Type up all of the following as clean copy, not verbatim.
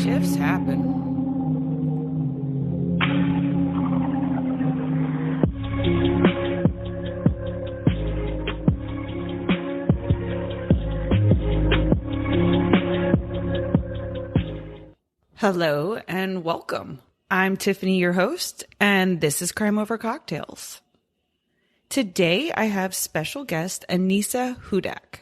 shifts happen. Hello and welcome. I'm Tiffany, your host, and this is Crime Over Cocktails. Today I have special guest Anissa Hudak.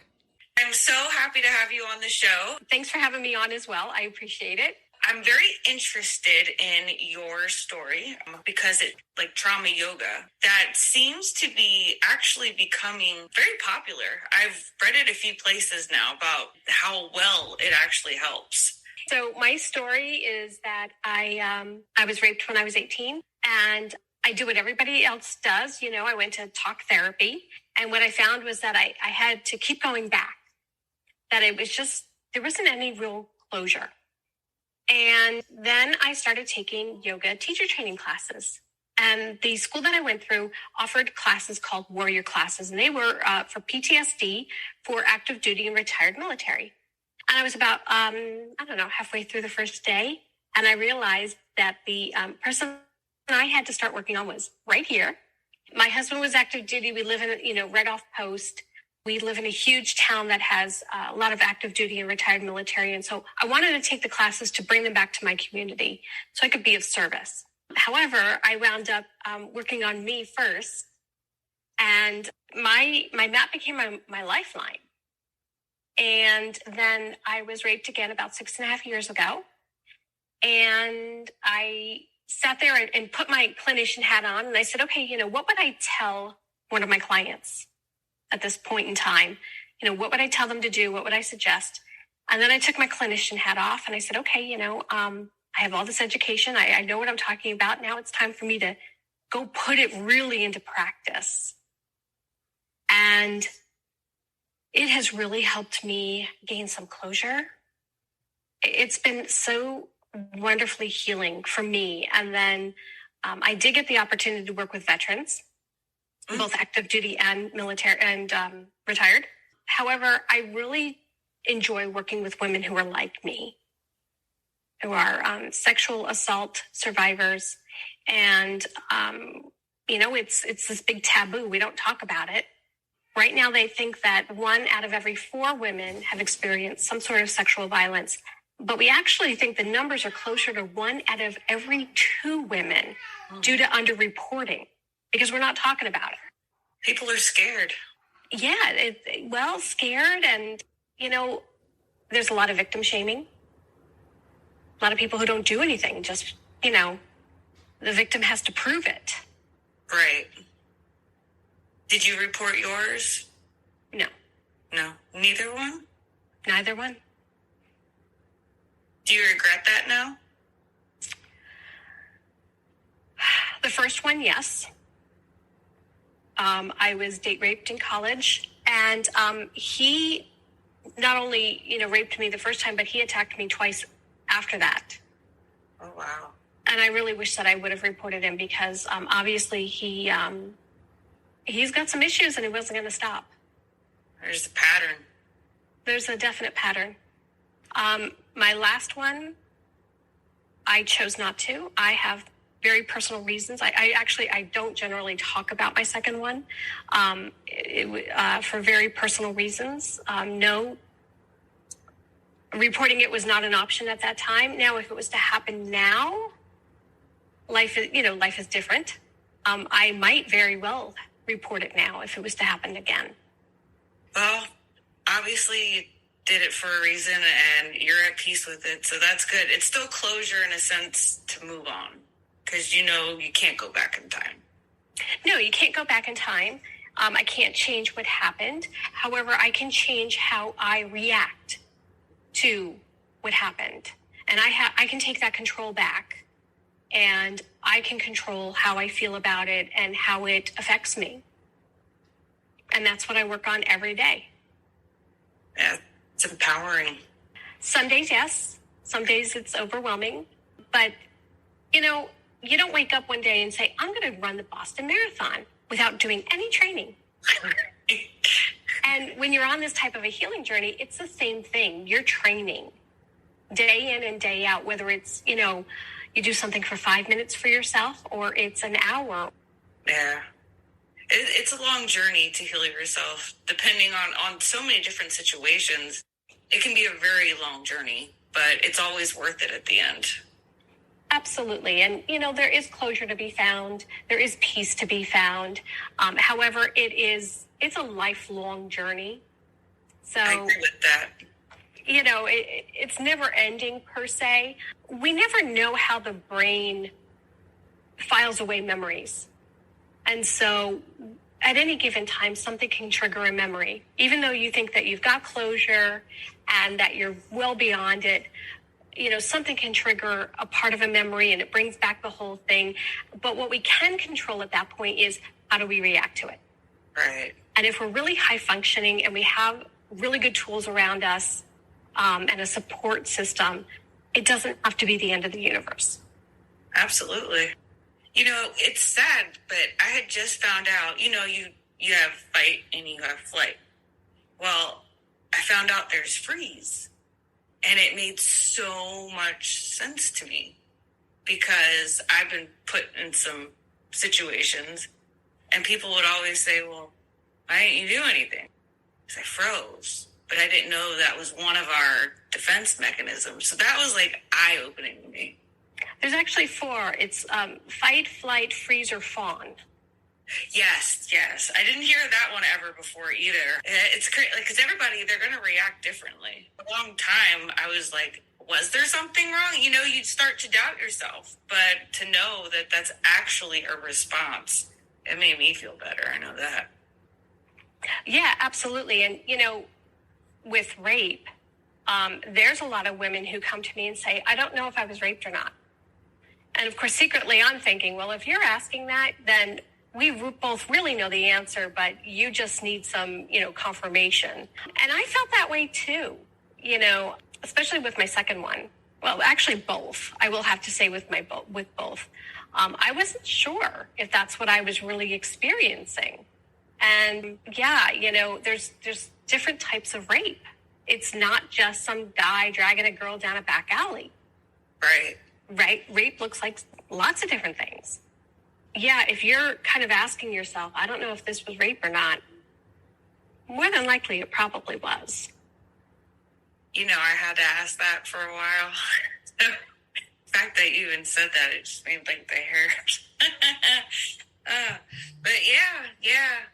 I'm so happy to have you on the show. Thanks for having me on as well. I appreciate it. I'm very interested in your story because it, like trauma yoga, that seems to be actually becoming very popular. I've read it a few places now about how well it actually helps. So my story is that I was raped when I was 18, and I do what everybody else does. You know, I went to talk therapy, and what I found was that I had to keep going back, that it was just, there wasn't any real closure. And then I started taking yoga teacher training classes. And the school that I went through offered classes called warrior classes, and they were for PTSD, for active duty and retired military. And I was about, halfway through the first day. And I realized that the person I had to start working on was right here. My husband was active duty. We live in, right off post. We live in a huge town that has a lot of active duty and retired military. And so I wanted to take the classes to bring them back to my community so I could be of service. However, I wound up working on me first. And my mat became my lifeline. And then I was raped again about 6.5 years ago. And I sat there and put my clinician hat on. And I said, okay, what would I tell one of my clients at this point in time? What would I tell them to do? What would I suggest? And then I took my clinician hat off and I said, okay, I have all this education. I know what I'm talking about. Now it's time for me to go put it really into practice. And it has really helped me gain some closure. It's been so wonderfully healing for me. And then I did get the opportunity to work with veterans, both active duty and military and retired. However, I really enjoy working with women who are like me, who are sexual assault survivors. And, it's this big taboo. We don't talk about it. Right now, they think that 1 out of every 4 women have experienced some sort of sexual violence. But we actually think the numbers are closer to 1 out of every 2 women due to underreporting, because we're not talking about it. People are scared. Yeah, scared. And, there's a lot of victim shaming. A lot of people who don't do anything, just, the victim has to prove it. Right. Did you report yours? No. No. Neither one? Neither one. Do you regret that now? The first one, yes. I was date raped in college, and he not only, raped me the first time, but he attacked me twice after that. Oh, wow. And I really wish that I would have reported him because obviously he's got some issues and he wasn't going to stop. There's a pattern. There's a definite pattern. My last one, I chose not to. I have very personal reasons. I don't generally talk about my second one for very personal reasons. No, reporting it was not an option at that time. Now, if it was to happen now, life is different. I might very well report it now if it was to happen again. Well, obviously you did it for a reason and you're at peace with it, so that's good. It's still closure in a sense to move on because you can't go back in time. No, you can't go back in time. I can't change what happened. However, I can change how I react to what happened. And I can take that control back. And I can control how I feel about it and how it affects me. And that's what I work on every day. Yeah, it's empowering. Some days, yes. Some days it's overwhelming. But, you don't wake up one day and say, I'm going to run the Boston Marathon without doing any training. And when you're on this type of a healing journey, it's the same thing. You're training. day in and day out, whether it's, you do something for 5 minutes for yourself or it's an hour. Yeah. It's a long journey to heal yourself, depending on so many different situations. It can be a very long journey, but it's always worth it at the end. Absolutely. And, there is closure to be found. There is peace to be found. However, it's a lifelong journey. So I agree with that. It's never ending per se. We never know how the brain files away memories. And so at any given time, something can trigger a memory, even though you think that you've got closure and that you're well beyond it. Something can trigger a part of a memory and it brings back the whole thing. But what we can control at that point is how do we react to it? Right. And if we're really high functioning and we have really good tools around us and a support system, it doesn't have to be the end of the universe. Absolutely. It's sad, but I had just found out, you have fight and you have flight. Well, I found out there's freeze. And it made so much sense to me because I've been put in some situations and people would always say, well, why didn't you do anything? Because I froze. But I didn't know that was one of our defense mechanisms. So that was eye-opening to me. There's actually 4. It's fight, flight, freeze, or fawn. Yes. I didn't hear that one ever before either. It's crazy because everybody, they're going to react differently. For a long time, I was like, was there something wrong? You'd start to doubt yourself. But to know that that's actually a response, it made me feel better. I know that. Yeah, absolutely. And, with rape, there's a lot of women who come to me and say, I don't know if I was raped or not. And of course, secretly, I'm thinking, well, if you're asking that, then we both really know the answer, but you just need some, confirmation. And I felt that way too, especially with my second one. Well, actually both. I will have to say with both. I wasn't sure if that's what I was really experiencing. And yeah, there's different types of rape. It's not just some guy dragging a girl down a back alley. Right? Rape looks like lots of different things. Yeah, if you're kind of asking yourself, I don't know if this was rape or not, more than likely it probably was. I had to ask that for a while. The fact that you even said that, it just made the hair. But yeah,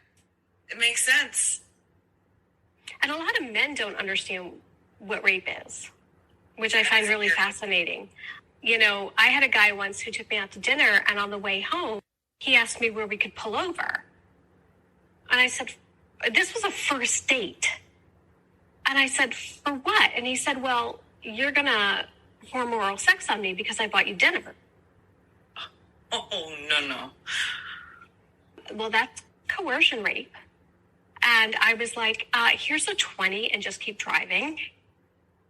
it makes sense. And a lot of men don't understand what rape is, which I find really fascinating. I had a guy once who took me out to dinner, and on the way home, he asked me where we could pull over. And I said, this was a first date. And I said, for what? And he said, well, you're going to perform oral sex on me because I bought you dinner. Oh, no. Well, that's coercion rape. And I was like, here's a 20 and just keep driving.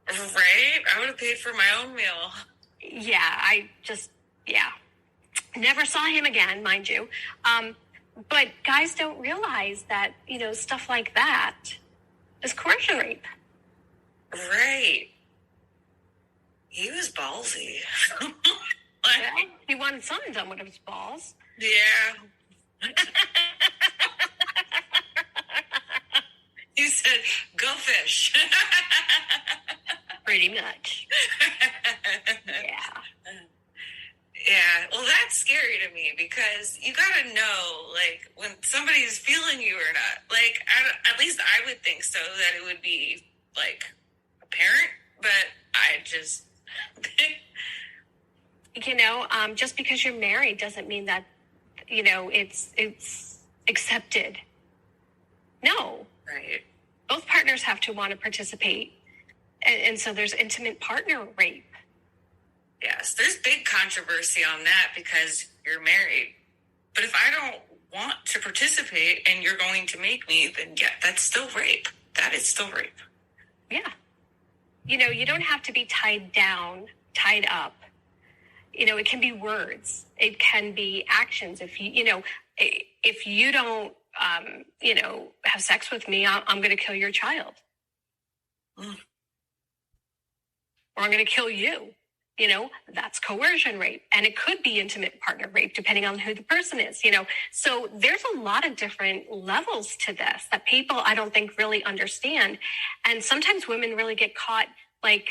Right? I would have paid for my own meal. Yeah, never saw him again, mind you. But guys don't realize that, stuff like that is coercion rape. Right. He was ballsy. Yeah, he wanted something done with his balls. Yeah. He said, go fish. Pretty much. Yeah. Yeah, well, that's scary to me because you gotta know, when somebody's feeling you or not. At least I would think so, that it would be, apparent, but I just... just because you're married doesn't mean that, it's accepted. No. Right. Both partners have to want to participate. And so there's intimate partner rape. Yes, there's big controversy on that because you're married. But if I don't want to participate and you're going to make me, then yeah, that's still rape. That is still rape. Yeah. You don't have to be tied down, tied up. It can be words. It can be actions. If if you don't, have sex with me, I'm going to kill your child. Mm. Or I'm going to kill you. That's coercion rape. And it could be intimate partner rape, depending on who the person is, So there's a lot of different levels to this that people, I don't think, really understand. And sometimes women really get caught like,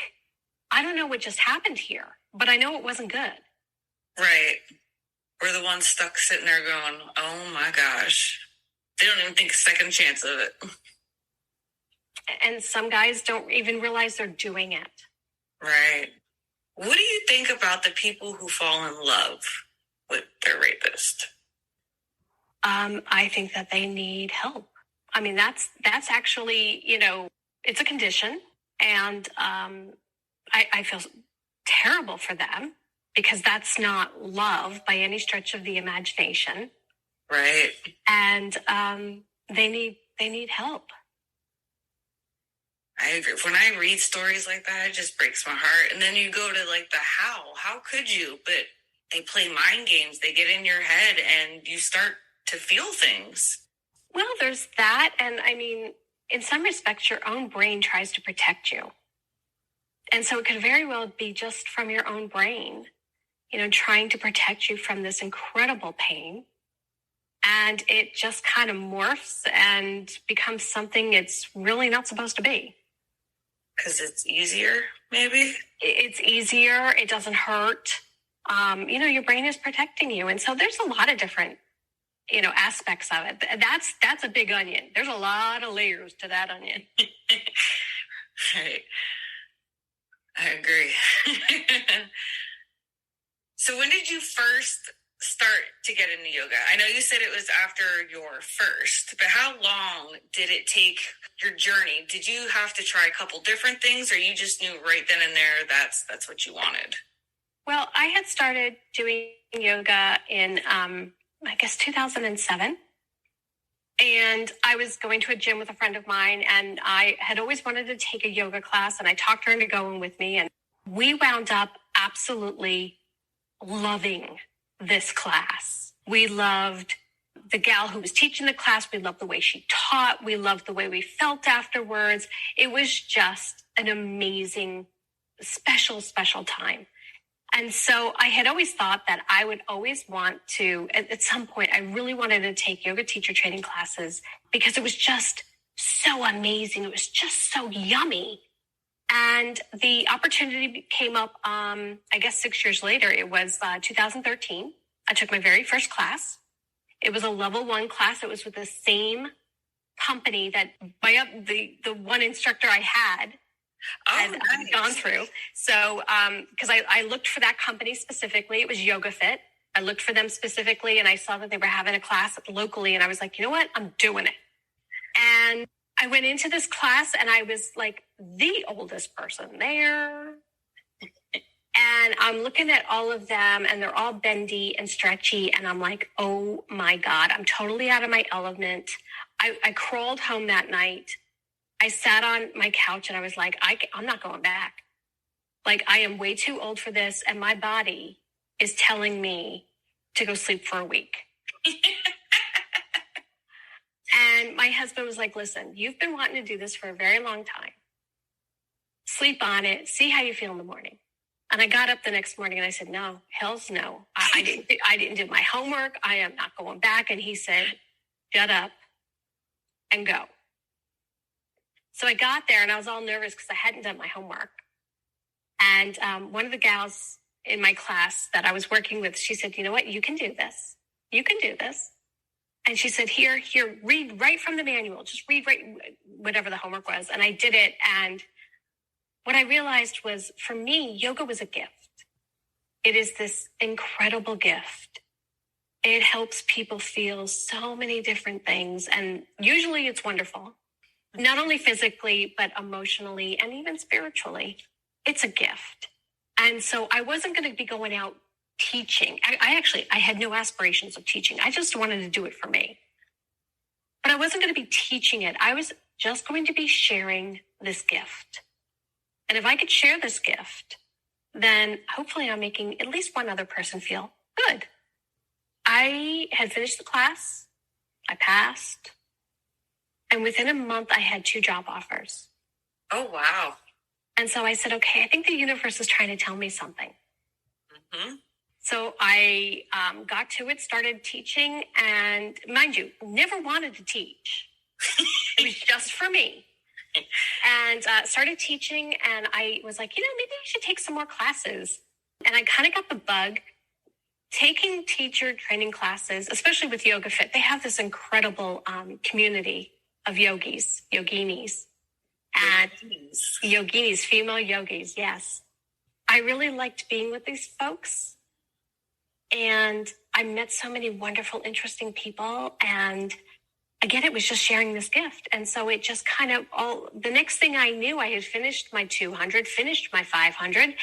I don't know what just happened here, but I know it wasn't good. Right. We're the ones stuck sitting there going, oh my gosh. They don't even think a second chance of it. And some guys don't even realize they're doing it. Right. What do you think about the people who fall in love with their rapist? I think that they need help. I mean, that's actually, it's a condition. And I feel terrible for them because that's not love by any stretch of the imagination. Right. And they need help. I agree. When I read stories like that, it just breaks my heart. And then you go to like the how could you? But they play mind games. They get in your head and you start to feel things. Well, there's that. And I mean, in some respects, your own brain tries to protect you. And so it could very well be just from your own brain, trying to protect you from this incredible pain. And it just kind of morphs and becomes something it's really not supposed to be. Because it's easier, maybe? It's easier. It doesn't hurt. Your brain is protecting you. And so there's a lot of different, aspects of it. That's a big onion. There's a lot of layers to that onion. Right. I agree. So when did you first start to get into yoga? I know you said it was after your first, but how long did it take your journey? Did you have to try a couple different things, or you just knew right then and there that's what you wanted? Well, I had started doing yoga in, 2007. And I was going to a gym with a friend of mine, and I had always wanted to take a yoga class, and I talked her into going with me, and we wound up absolutely loving this class. We loved the gal who was teaching the class. We loved the way she taught. We loved the way we felt afterwards. It was just an amazing, special, special time. And so I had always thought that I would always want to, at some point, I really wanted to take yoga teacher training classes because it was just so amazing. It was just so yummy. And the opportunity came up, 6 years later. It was 2013. I took my very first class. It was a level 1 class. It was with the same company that the one instructor I had nice. Gone through. So, because I looked for that company specifically, it was Yoga Fit. I looked for them specifically, and I saw that they were having a class locally, and I was like, you know what? I'm doing it. And I went into this class, and I was like the oldest person there. And I'm looking at all of them, and they're all bendy and stretchy, and I'm like, oh my God, I'm totally out of my element. I crawled home that night. I sat on my couch and I was like, I'm not going back. Like, I am way too old for this. And my body is telling me to go sleep for a week. And my husband was like, listen, you've been wanting to do this for a very long time. Sleep on it. See how you feel in the morning. And I got up the next morning and I said, no, hell's no. I didn't do my homework. I am not going back. And he said, shut up and go. So I got there and I was all nervous because I hadn't done my homework. And one of the gals in my class that I was working with, she said, you know what? You can do this. You can do this. And she said, here, read right from the manual. Just read right, whatever the homework was. And I did it. And what I realized was, for me, yoga was a gift. It is this incredible gift. It helps people feel so many different things. And usually it's wonderful. Not only physically, but emotionally and even spiritually. It's a gift. And so I wasn't going to be going out teaching. I had no aspirations of teaching. I just wanted to do it for me. But I wasn't going to be teaching it. I was just going to be sharing this gift. And if I could share this gift, then hopefully I'm making at least one other person feel good. I had finished the class. I passed. And within a month, I had 2 job offers. Oh, wow. And so I said, okay, I think the universe is trying to tell me something. Mm-hmm. So I got to it, started teaching, and mind you, never wanted to teach. It was just for me. And started teaching, and I was like, maybe I should take some more classes. And I kind of got the bug. Taking teacher training classes, especially with Yoga Fit, they have this incredible community of yoginis. And yoginis, female yogis, yes. I really liked being with these folks. And I met so many wonderful, interesting people. And again, it was just sharing this gift. And so it just kind of the next thing I knew, I had finished my 200, finished my 500.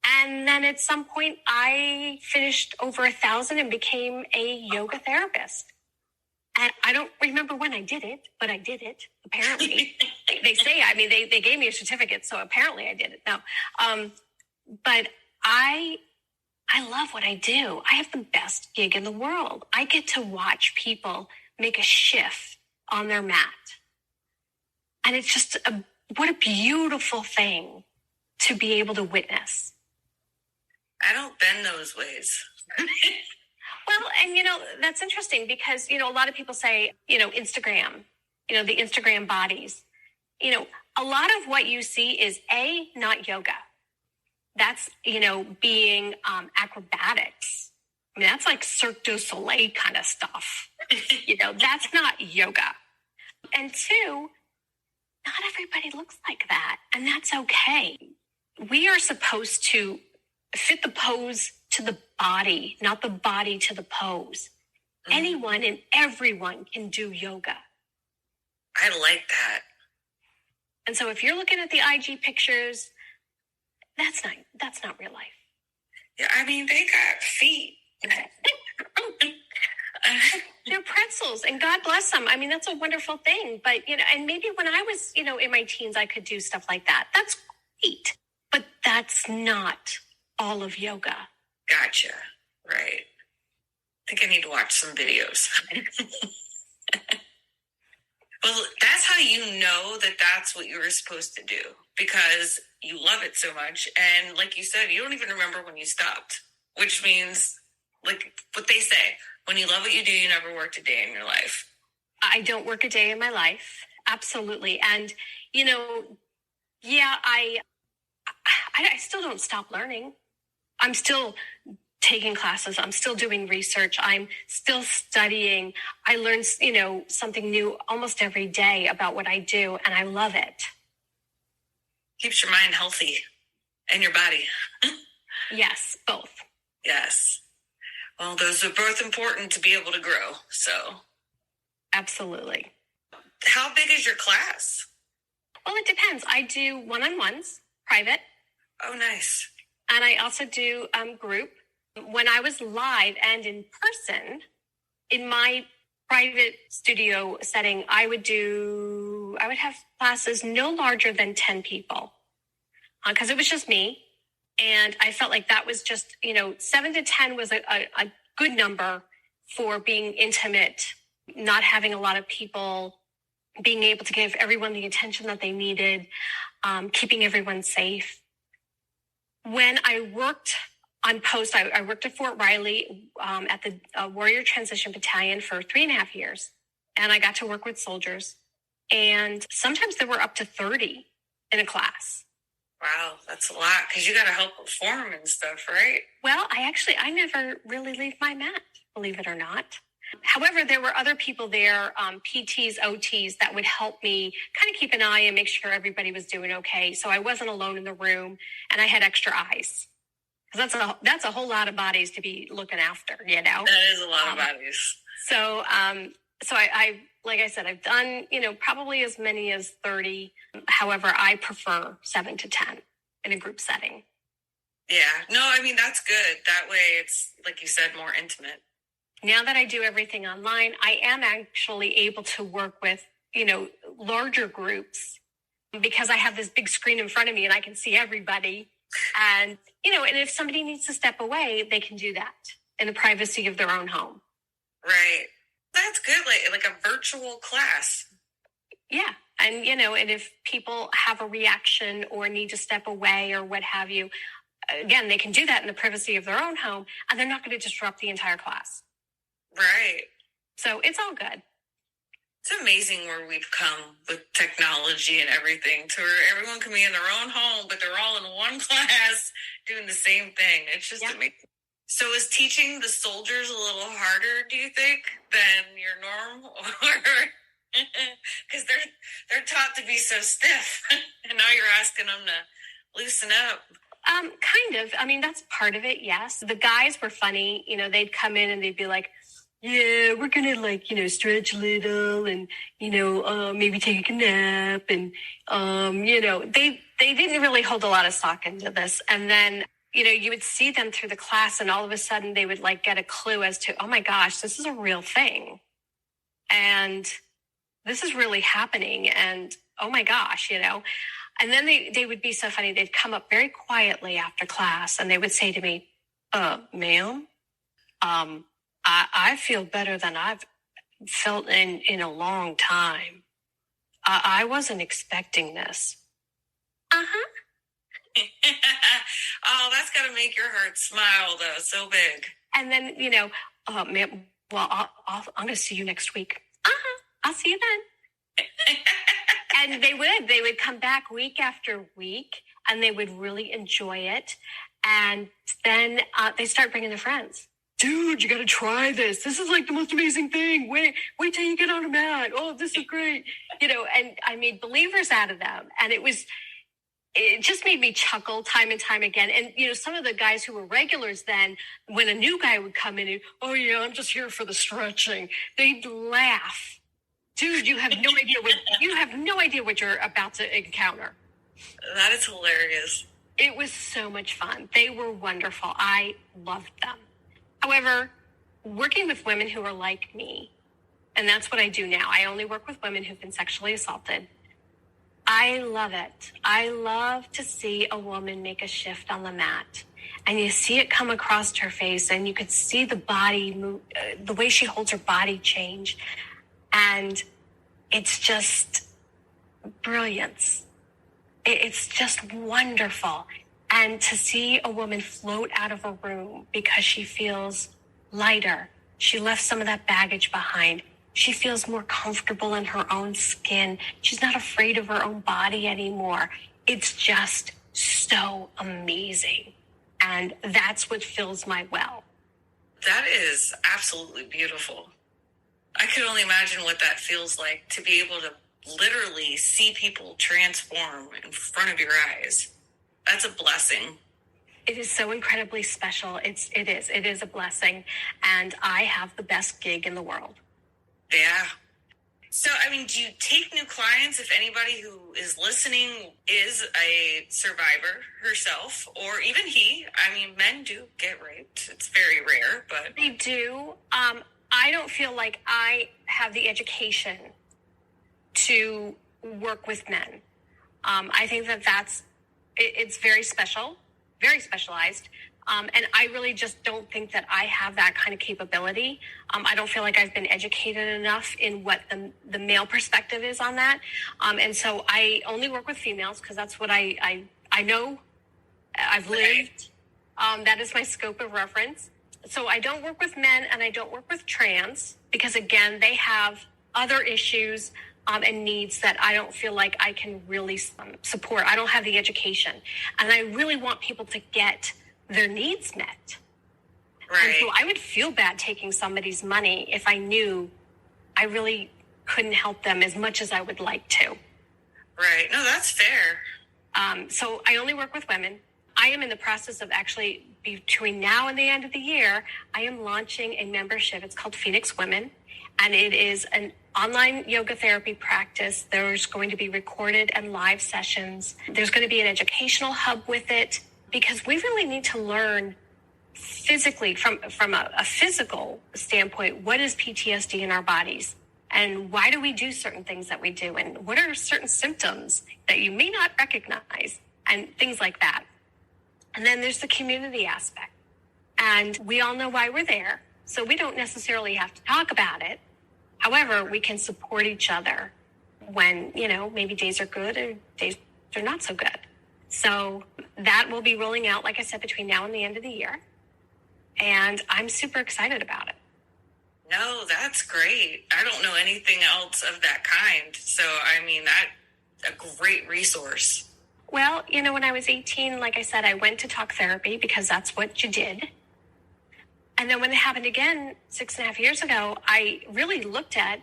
And then at some point I finished over 1,000 and became a yoga therapist. And I don't remember when I did it, but I did it, apparently. They say, they gave me a certificate, so apparently I did it. No, but I love what I do. I have the best gig in the world. I get to watch people make a shift on their mat. And it's just what a beautiful thing to be able to witness. I don't bend those ways. Well, and that's interesting because, a lot of people say, Instagram, the Instagram bodies, a lot of what you see is not yoga. That's, being acrobatics. That's like Cirque du Soleil kind of stuff. That's not yoga. And two, not everybody looks like that. And that's okay. We are supposed to fit the pose to the body, not the body to the pose. Mm-hmm. Anyone and everyone can do yoga. I like that. And so if you're looking at the IG pictures, that's not real life. Yeah, they got feet. They're pretzels, and God bless them. That's a wonderful thing. But, and maybe when I was, in my teens, I could do stuff like that. That's great. But that's not all of yoga. Gotcha. Right. I think I need to watch some videos. Well, that's how you know that that's what you were supposed to do, because you love it so much. And like you said, you don't even remember when you stopped, which means, like what they say, when you love what you do, you never worked a day in your life. I don't work a day in my life. Absolutely. And, I still don't stop learning. I'm still taking classes. I'm still doing research. I'm still studying. I learn, something new almost every day about what I do, and I love it. Keeps your mind healthy and your body. Yes, both. Yes. Well, those are both important to be able to grow. So. Absolutely. How big is your class? Well, it depends. I do one-on-ones, private. Oh, nice. And I also do group. When I was live and in person, in my private studio setting, I would have classes no larger than 10 people because it was just me. And I felt like that was just, 7 to 10 was a good number for being intimate, not having a lot of people, being able to give everyone the attention that they needed, keeping everyone safe. When I worked on post, I worked at Fort Riley at the Warrior Transition Battalion for 3.5 years. And I got to work with soldiers. And sometimes there were up to 30 in a class. Wow, that's a lot because you got to help perform and stuff, right? Well, I never really leave my mat, believe it or not. However, there were other people there, PTs, OTs, that would help me kind of keep an eye and make sure everybody was doing okay. So I wasn't alone in the room, and I had extra eyes. Because that's a whole lot of bodies to be looking after, That is a lot of bodies. So I like I said, I've done, probably as many as 30. However, I prefer 7 to 10 in a group setting. Yeah, no, that's good. That way it's, like you said, more intimate. Now that I do everything online, I am actually able to work with, larger groups because I have this big screen in front of me and I can see everybody. And, and if somebody needs to step away, they can do that in the privacy of their own home. Right. That's good. Like a virtual class. Yeah. And, and if people have a reaction or need to step away or what have you, again, they can do that in the privacy of their own home, and they're not going to disrupt the entire class. Right. So it's all good. It's amazing where we've come with technology and everything to where everyone can be in their own home, but they're all in one class doing the same thing. It's just amazing. So is teaching the soldiers a little harder, do you think, than your norm? Or because they're taught to be so stiff, and now you're asking them to loosen up. Kind of. I mean, that's part of it, yes. The guys were funny. They'd come in and they'd be like, yeah, we're going to stretch a little and, maybe take a nap. And, they didn't really hold a lot of stock into this. And then, you would see them through the class and all of a sudden they would get a clue as to, oh my gosh, this is a real thing. And this is really happening. And, oh my gosh, And then they would be so funny. They'd come up very quietly after class and they would say to me, ma'am, I feel better than I've felt in a long time. I wasn't expecting this. Uh-huh. Oh, that's got to make your heart smile, though, so big. And then, ma'am, well, I'm going to see you next week. Uh-huh. I'll see you then. And they would come back week after week and they would really enjoy it. And then they start bringing their friends. Dude, you got to try this. This is the most amazing thing. Wait till you get on a mat. Oh, this is great. And I made believers out of them. And it just made me chuckle time and time again. And, some of the guys who were regulars then, when a new guy would come in and, oh yeah, I'm just here for the stretching, they'd laugh. Dude, you have no idea what you're about to encounter. That is hilarious. It was so much fun. They were wonderful. I loved them. However, working with women who are like me, and that's what I do now. I only work with women who've been sexually assaulted. I love it. I love to see a woman make a shift on the mat. And you see it come across her face and you could see the body move, the way she holds her body change. And it's just brilliance. It's just wonderful. And to see a woman float out of a room because she feels lighter. She left some of that baggage behind. She feels more comfortable in her own skin. She's not afraid of her own body anymore. It's just so amazing. And that's what fills my well. That is absolutely beautiful. I could only imagine what that feels like to be able to literally see people transform in front of your eyes. That's a blessing. It is so incredibly special. It is a blessing. And I have the best gig in the world. Yeah. So, do you take new clients if anybody who is listening is a survivor herself or even he? Men do get raped. It's very rare, but... They do. I don't feel like I have the education to work with men. I think it's very special, very specialized. And I really just don't think that I have that kind of capability. I don't feel like I've been educated enough in what the male perspective is on that. And so I only work with females because that's what I know. I've lived. That is my scope of reference. So I don't work with men and I don't work with trans because, again, they have other issues and needs that I don't feel like I can really support. I don't have the education. And I really want people to get their needs met. Right. And so I would feel bad taking somebody's money if I knew I really couldn't help them as much as I would like to. Right. No, that's fair. So I only work with women. I am in the process of actually, between now and the end of the year, I am launching a membership. It's called Phoenix Women, and it is an online yoga therapy practice. There's going to be recorded and live sessions. There's going to be an educational hub with it because we really need to learn physically, from a physical standpoint, what is PTSD in our bodies? And why do we do certain things that we do? And what are certain symptoms that you may not recognize? And things like that. And then there's the community aspect. And we all know why we're there. So we don't necessarily have to talk about it. However, we can support each other when, maybe days are good or days are not so good. So that will be rolling out, like I said, between now and the end of the year. And I'm super excited about it. No, that's great. I don't know anything else of that kind. So, that's a great resource. Well, when I was 18, like I said, I went to talk therapy because that's what you did. And then when it happened again 6.5 years ago, I really looked at,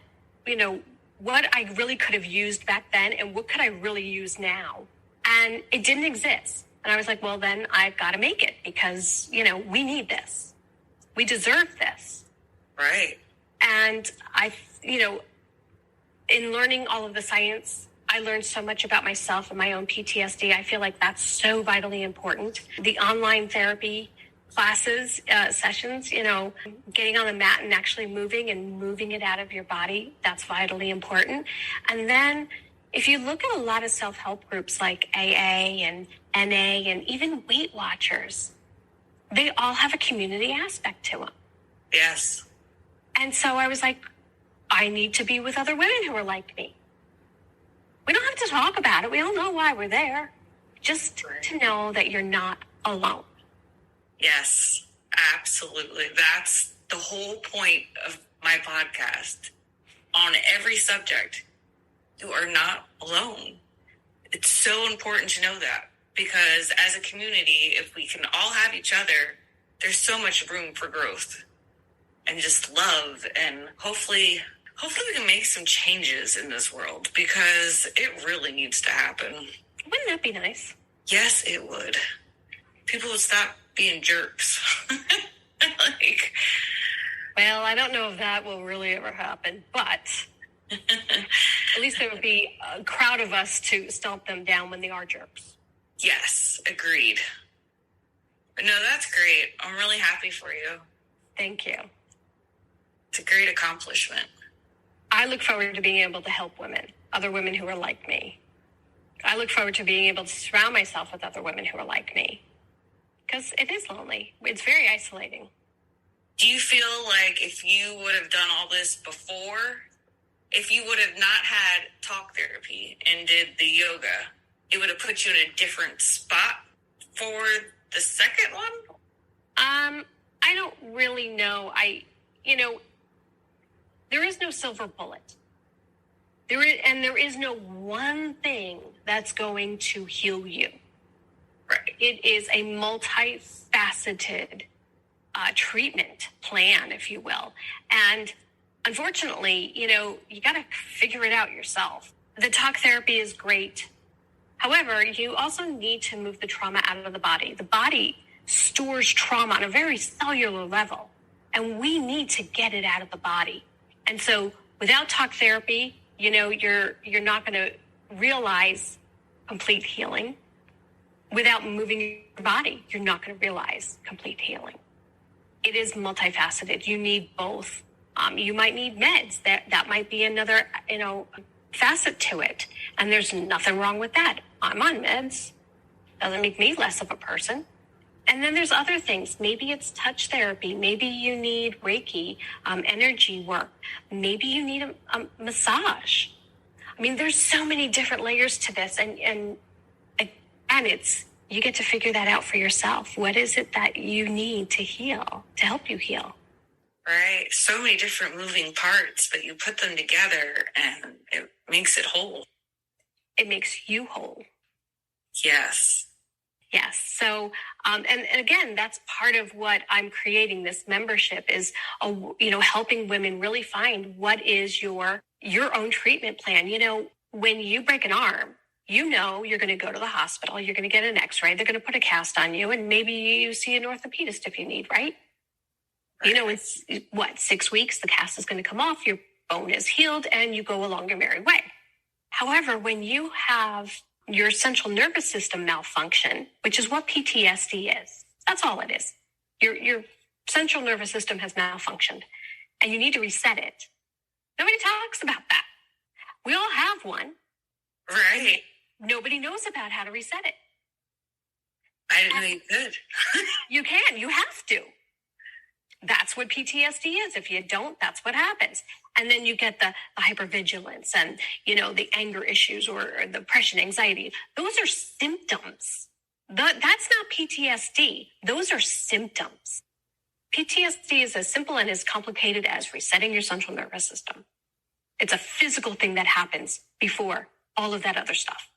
what I really could have used back then and what could I really use now. And it didn't exist. And I was like, well, then I've got to make it because, we need this. We deserve this. Right. And in learning all of the science, I learned so much about myself and my own PTSD. I feel like that's so vitally important. The online therapy classes, sessions, getting on the mat and actually moving it out of your body, that's vitally important. And then if you look at a lot of self-help groups like AA and NA and even Weight Watchers, they all have a community aspect to them. Yes. And so I was like, I need to be with other women who are like me. We don't have to talk about it. We all know why we're there. Just to know that you're not alone. Yes, absolutely. That's the whole point of my podcast. On every subject, you are not alone. It's so important to know that because as a community, if we can all have each other, there's so much room for growth and just love. And hopefully we can make some changes in this world because it really needs to happen. Wouldn't that be nice? Yes, it would. People would stop being jerks. Well, I don't know if that will really ever happen, but at least there would be a crowd of us to stomp them down when they are jerks. Yes, agreed. No, that's great. I'm really happy for you. Thank you. It's a great accomplishment. I look forward to being able to help women, other women who are like me. I look forward to being able to surround myself with other women who are like me. Because it is lonely. It's very isolating. Do you feel like if you would have done all this before, if you would have not had talk therapy and did the yoga, it would have put you in a different spot for the second one? I don't really know. There is no silver bullet. There is no one thing that's going to heal you. Right. It is a multifaceted treatment plan, if you will. And unfortunately, you got to figure it out yourself. The talk therapy is great. However, you also need to move the trauma out of the body. The body stores trauma on a very cellular level, and we need to get it out of the body. And so without talk therapy, you're not going to realize complete healing. Without moving your body, you're not going to realize complete healing. It is multifaceted. You need both. You might need meds. That might be another, facet to it. And there's nothing wrong with that. I'm on meds. Doesn't make me less of a person. And then there's other things. Maybe it's touch therapy. Maybe you need Reiki, energy work. Maybe you need a massage. I mean, there's so many different layers to this. And it's, you get to figure that out for yourself. What is it that you need to heal, to help you heal? Right. So many different moving parts, but you put them together and it makes it whole. It makes you whole. Yes. Yes. So, and again, that's part of what I'm creating. This membership is, helping women really find what is your own treatment plan. When you break an arm, you're going to go to the hospital. You're going to get an x-ray. They're going to put a cast on you. And maybe you see an orthopedist if you need, right? It's 6 weeks, the cast is going to come off. Your bone is healed and you go along your merry way. However, when you have your central nervous system malfunction, which is what PTSD is. That's all it is. Your central nervous system has malfunctioned and you need to reset it. Nobody talks about that. We all have one. Right. Nobody knows about how to reset it. I didn't know you could. You can. You have to. That's what PTSD is. If you don't, that's what happens. And then you get the hypervigilance and, the anger issues or the depression, anxiety. Those are symptoms. That's not PTSD. Those are symptoms. PTSD is as simple and as complicated as resetting your central nervous system. It's a physical thing that happens before all of that other stuff.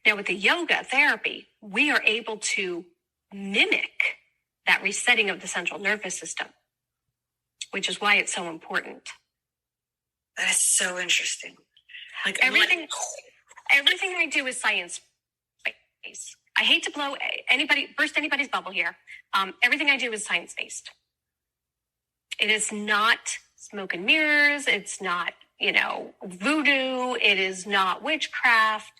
Now, with the yoga therapy, we are able to mimic that resetting of the central nervous system, which is why it's so important. That is so interesting. Like everything I do is science-based. I hate to burst anybody's bubble here. Everything I do is science-based. It is not smoke and mirrors. It's not, voodoo. It is not witchcraft.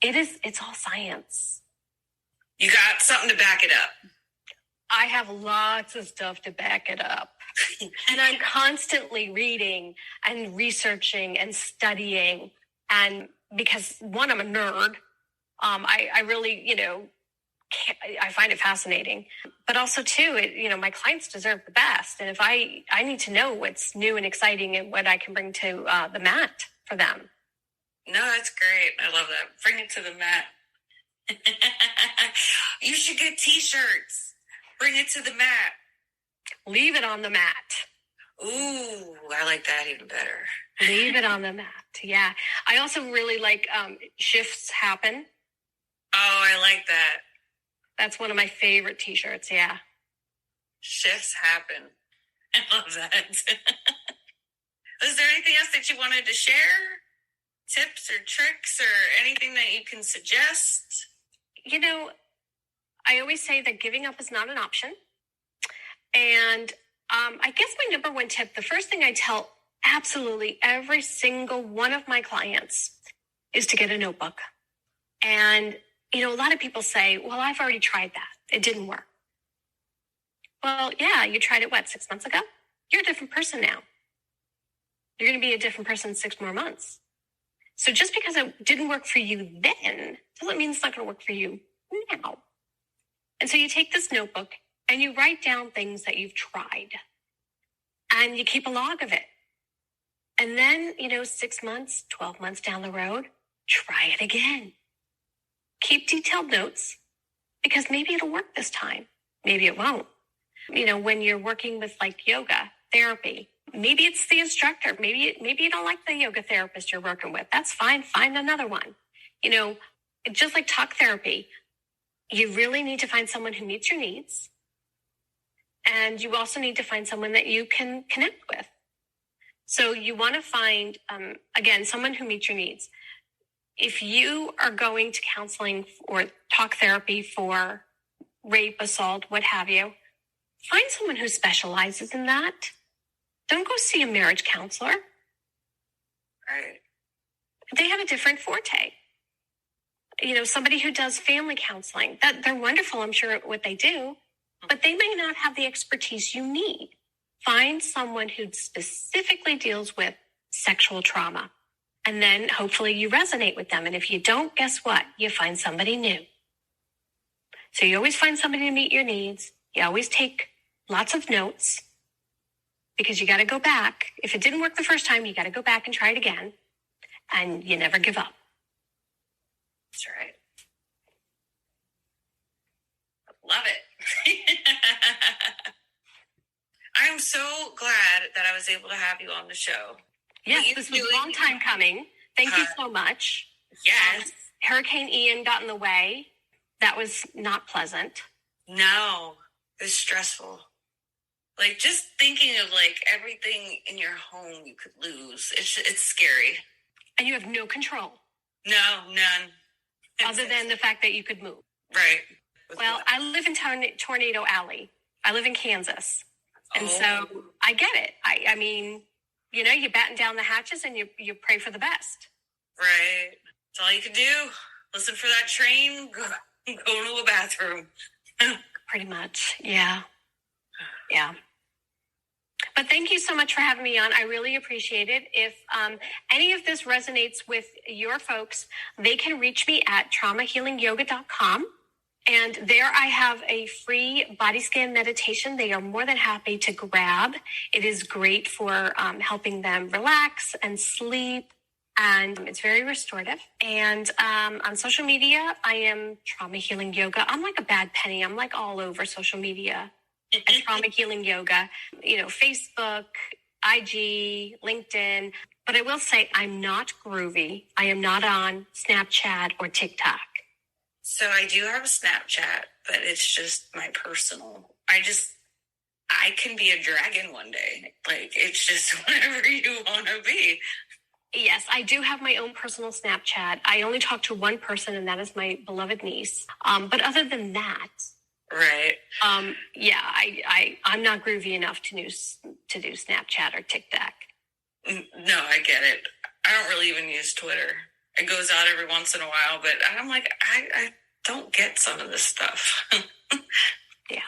It's all science. You got something to back it up. I have lots of stuff to back it up. And I'm constantly reading and researching and studying. And because, one, I'm a nerd. I really, I find it fascinating. But also, too, my clients deserve the best. And if I need to know what's new and exciting and what I can bring to the mat for them. No, that's great. I love that. Bring it to the mat. You should get T-shirts. Bring it to the mat. Leave it on the mat. Ooh, I like that even better. Leave it on the mat. Yeah. I also really like shifts happen. Oh, I like that. That's one of my favorite T-shirts. Yeah. Shifts happen. I love that. Is there anything else that you wanted to share? Tips or tricks or anything that you can suggest? I always say that giving up is not an option. And I guess my number one tip, the first thing I tell absolutely every single one of my clients is to get a notebook. And, a lot of people say, well, I've already tried that. It didn't work. Well, yeah, you tried it, 6 months ago? You're a different person now. You're going to be a different person in 6 more months. So just because it didn't work for you then doesn't mean it's not going to work for you now. And so you take this notebook and you write down things that you've tried and you keep a log of it. And then, 6 months, 12 months down the road, try it again. Keep detailed notes because maybe it'll work this time. Maybe it won't. When you're working with yoga therapy, maybe it's the instructor. Maybe you don't like the yoga therapist you're working with. That's fine. Find another one. Just like talk therapy, you really need to find someone who meets your needs. And you also need to find someone that you can connect with. So you want to find, again, someone who meets your needs. If you are going to counseling or talk therapy for rape, assault, what have you, find someone who specializes in that. Don't go see a marriage counselor. Right. They have a different forte. Somebody who does family counseling, that they're wonderful, I'm sure, at what they do, but they may not have the expertise you need. Find someone who specifically deals with sexual trauma. And then hopefully you resonate with them. And if you don't, guess what? You find somebody new. So you always find somebody to meet your needs. You always take lots of notes because you got to go back. If it didn't work the first time, you got to go back and try it again. And you never give up. That's right. Love it. I'm so glad that I was able to have you on the show. Yes, this was a long time coming. Thank you so much. Yes. Hurricane Ian got in the way. That was not pleasant. No, it was stressful. Just thinking of everything in your home you could lose. It's scary. And you have no control. No, none. Other than the fact that you could move. Right. Well, I live in Tornado Alley. I live in Kansas. And so I get it. I mean, you batten down the hatches and you pray for the best. Right. That's all you can do. Listen for that train, go to a bathroom. Pretty much. Yeah. Yeah. But thank you so much for having me on. I really appreciate it. If any of this resonates with your folks, they can reach me at traumahealingyoga.com. And there I have a free body scan meditation they are more than happy to grab. It is great for helping them relax and sleep. And it's very restorative. And on social media, I am Trauma Healing Yoga. I'm like a bad penny. I'm like all over social media at Trauma Healing Yoga. Facebook, IG, LinkedIn. But I will say I'm not groovy. I am not on Snapchat or TikTok. So I do have a Snapchat, but it's just my personal. I can be a dragon one day. Like, it's just whatever you want to be. Yes, I do have my own personal Snapchat. I only talk to one person, and that is my beloved niece. But other than that, right? I'm not groovy enough to do Snapchat or TikTok. No, I get it. I don't really even use Twitter. It goes out every once in a while, but I'm like, I don't get some of this stuff. Yeah.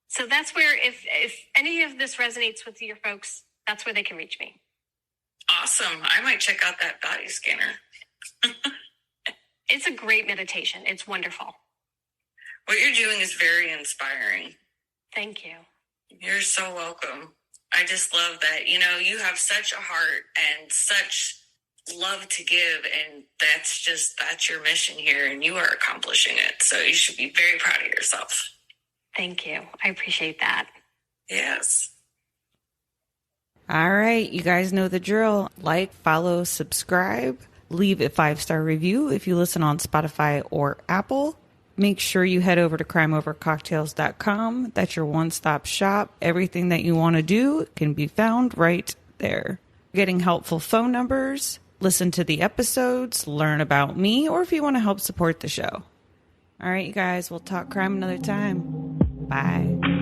So that's where, if any of this resonates with your folks, that's where they can reach me. Awesome. I might check out that body scanner. It's a great meditation. It's wonderful. What you're doing is very inspiring. Thank you. You're so welcome. I just love that, you have such a heart and such love to give, and that's your mission here, and you are accomplishing it. So you should be very proud of yourself. Thank you. I appreciate that. Yes. All right, you guys know the drill. Like, follow, subscribe, leave a 5-star review if you listen on Spotify or Apple. Make sure you head over to crimeovercocktails.com. That's your one-stop shop. Everything that you want to do can be found right there. Getting helpful phone numbers, listen to the episodes, learn about me, or if you want to help support the show. All right, you guys, we'll talk crime another time. Bye.